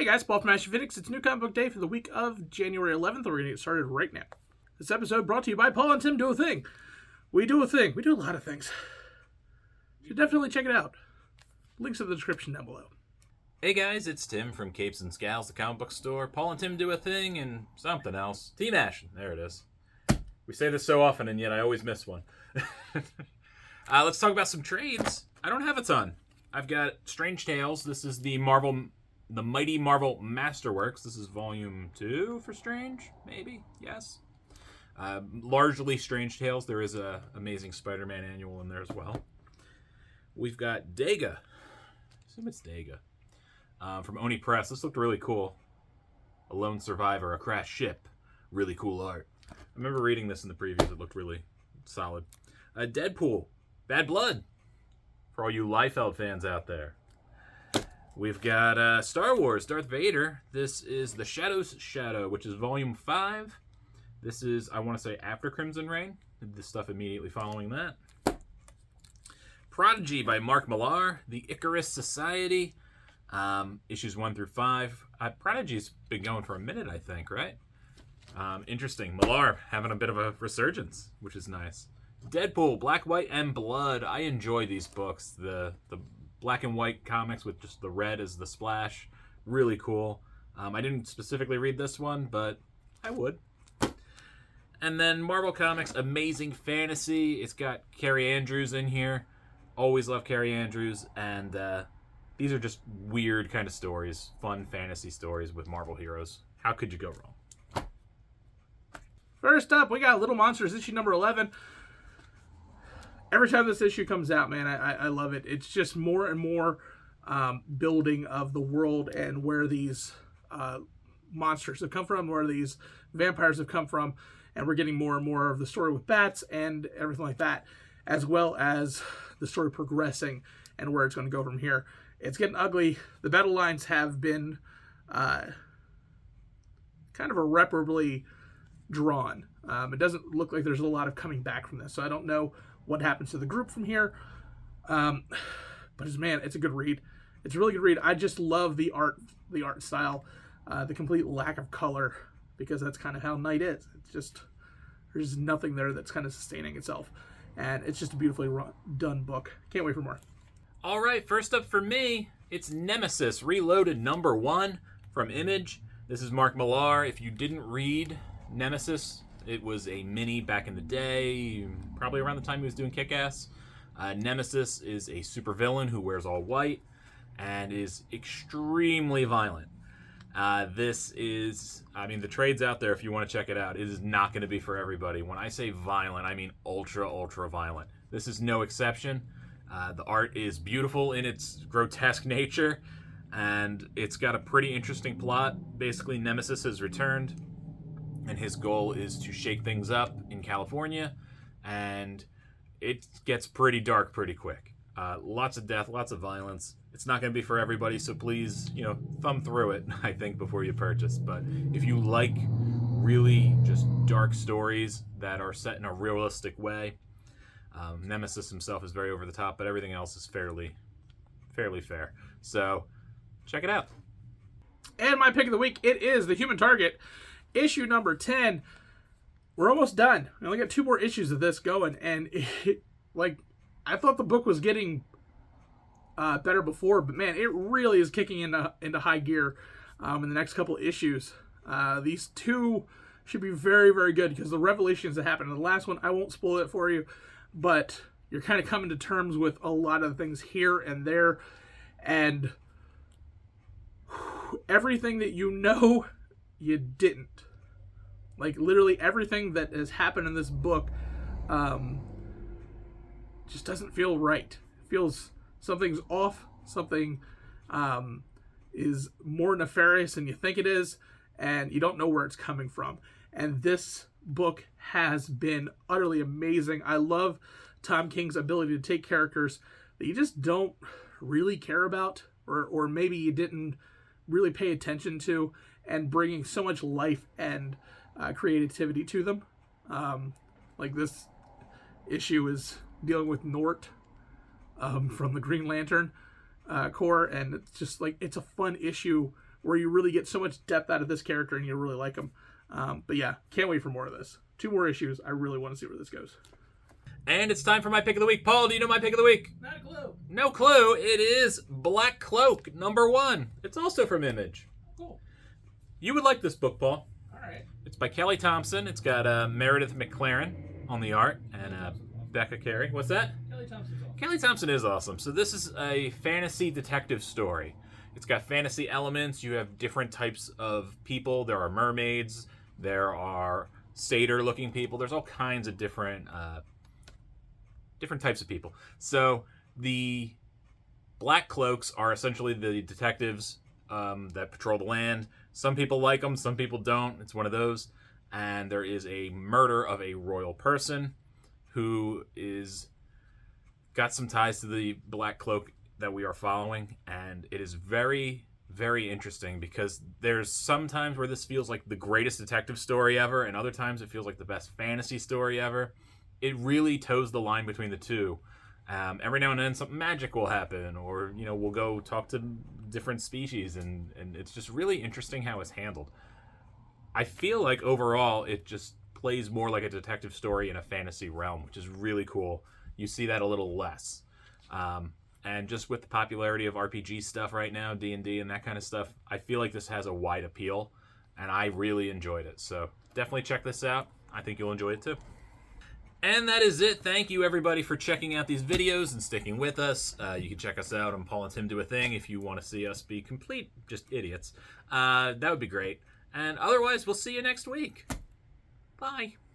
guys, Paul from Ashen. It's new comic book day for the week of January 11th. We're going to get started right now. This episode brought to you by Paul and Tim Do a Thing. We do a thing. We do a lot of things. You should definitely check it out. Links in the description down below. Hey guys, it's Tim from Capes and Scowls, the comic book store. Paul and Tim Do a Thing and something else. Team Ashen. There it is. We say this so often and yet I always miss one. Let's talk about some trades. I don't have a ton. I've got Strange Tales. This is the Mighty Marvel Masterworks. This is volume 2 for Strange, maybe? Yes. Largely Strange Tales. There is a Amazing Spider-Man annual in there as well. We've got Dega. I assume it's Dega. From Oni Press. This looked really cool. A lone survivor, a crashed ship. Really cool art. I remember reading this in the previews. It looked really solid. Deadpool. Bad Blood. For all you Liefeld fans out there. We've got Star Wars, Darth Vader. This is The Shadow's Shadow, which is volume 5. This is, I want to say, after Crimson Reign. The stuff immediately following that. Prodigy by Mark Millar. The Icarus Society. Issues 1 through 5. Prodigy's been going for a minute, I think, right? Interesting. Millar having a bit of a resurgence, which is nice. Deadpool, Black, White, and Blood. I enjoy these books. The black and white comics with just the red as the splash. Really cool. I didn't specifically read this one, but I would. And then Marvel Comics, Amazing Fantasy. It's got Carrie Andrews in here. Always love Carrie Andrews. And these are just weird kind of stories. Fun fantasy stories with Marvel heroes. How could you go wrong? First up, we got Little Monsters, issue number 11. Every time this issue comes out, man, I love it. It's just more and more building of the world and where these monsters have come from, where these vampires have come from, and we're getting more and more of the story with bats and everything like that, as well as the story progressing and where it's going to go from here. It's getting ugly. The battle lines have been kind of irreparably drawn. It doesn't look like there's a lot of coming back from this, so I don't know what happens to the group from here. But man, it's a good read. It's a really good read. I just love the art style, the complete lack of color, because that's kind of how Night is. It's just, there's nothing there that's kind of sustaining itself. And it's just a beautifully done book. Can't wait for more. All right, first up for me, it's Nemesis, Reloaded number 1 from Image. This is Mark Millar. If you didn't read Nemesis, it was a mini back in the day, probably around the time he was doing Kick-Ass. Nemesis is a supervillain who wears all white and is extremely violent. This is, the trade's out there if you want to check it out. It is not going to be for everybody. When I say violent, I mean ultra, ultra violent. This is no exception. The art is beautiful in its grotesque nature, and it's got a pretty interesting plot. Basically, Nemesis has returned, and his goal is to shake things up in California, and it gets pretty dark pretty quick. Lots of death, lots of violence. It's not going to be for everybody, so please, thumb through it, I think, before you purchase. But if you like really just dark stories that are set in a realistic way, Nemesis himself is very over the top, but everything else is fairly fair. So, check it out. And my pick of the week, it is The Human Target. Issue number 10. We're almost done. We only got 2 more issues of this going, and I thought the book was getting better before, but man, it really is kicking into high gear in the next couple issues. These 2 should be very, very good, because the revelations that happen in the last one, I won't spoil it for you, but you're kind of coming to terms with a lot of things here and there, and everything that you didn't. Literally everything that has happened in this book just doesn't feel right. It feels something's off. Something is more nefarious than you think it is, and you don't know where it's coming from. And this book has been utterly amazing. I love Tom King's ability to take characters that you just don't really care about, or maybe you didn't really pay attention to, and bringing so much life and creativity to them. This issue is dealing with Nort from the Green Lantern Corps, and it's just it's a fun issue where you really get so much depth out of this character and you really like him. But yeah, can't wait for more of this. 2 more issues. I really want to see where this goes. And it's time for my pick of the week. Paul, do you know my pick of the week? Not a clue. No clue. It is Black Cloak, #1. It's also from Image. Cool. You would like this book, Paul. All right. It's by Kelly Thompson. It's got Meredith McLaren on the art and Becca Carey. What's that? Kelly Thompson's awesome. Kelly Thompson is awesome. So this is a fantasy detective story. It's got fantasy elements. You have different types of people. There are mermaids. There are satyr-looking people. There's all kinds of different types of people. So the Black Cloaks are essentially the detectives that patrol the land. Some people like them, some people don't. It's one of those. And there is a murder of a royal person who is got some ties to the Black Cloak that we are following. And it is very, very interesting because there's some times where this feels like the greatest detective story ever, and other times it feels like the best fantasy story ever. It really toes the line between the two. Every now and then something magic will happen, or we'll go talk to different species, and it's just really interesting how it's handled. I feel like overall it just plays more like a detective story in a fantasy realm, which is really cool. You see that a little less. And just with the popularity of RPG stuff right now, D&D and that kind of stuff, I feel like this has a wide appeal, and I really enjoyed it. So definitely check this out. I think you'll enjoy it too. And that is it. Thank you, everybody, for checking out these videos and sticking with us. You can check us out on Paul and Tim Do a Thing if you want to see us be complete just idiots. That would be great. And otherwise, we'll see you next week. Bye.